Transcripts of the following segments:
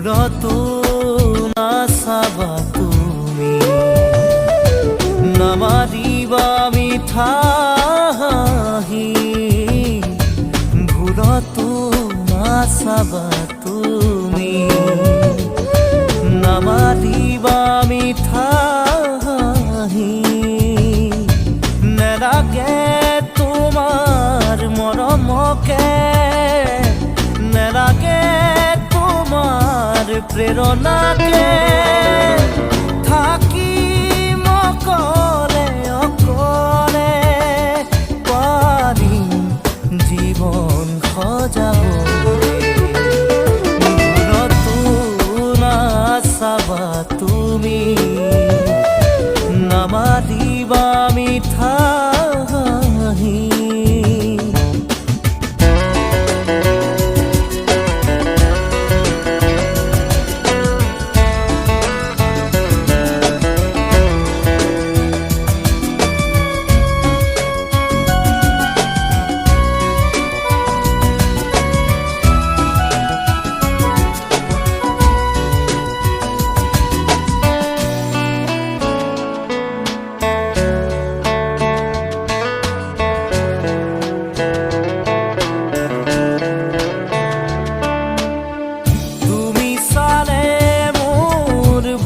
ভুলতো নাচাবা তুমি নামাৰিবা মিঠা হাঁহি ভুলতো নাচাবা তুমি নামাৰিবা মিঠা হাঁহি নেলাগে তোমাৰ মৰমকে নেলাগে তোমাৰ প্ৰেৰণাকে থাকিম অকলে অকলে পাৰিম জীৱন সজাবলৈ ভুলতো নাচাবা তুমি নামাৰিবা মিঠা হাঁহি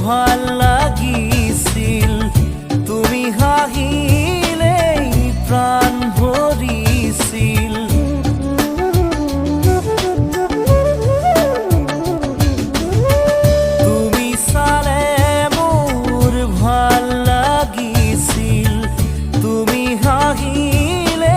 ভাল লাগিছিল তুমি হাঁহিলেই প্ৰাণ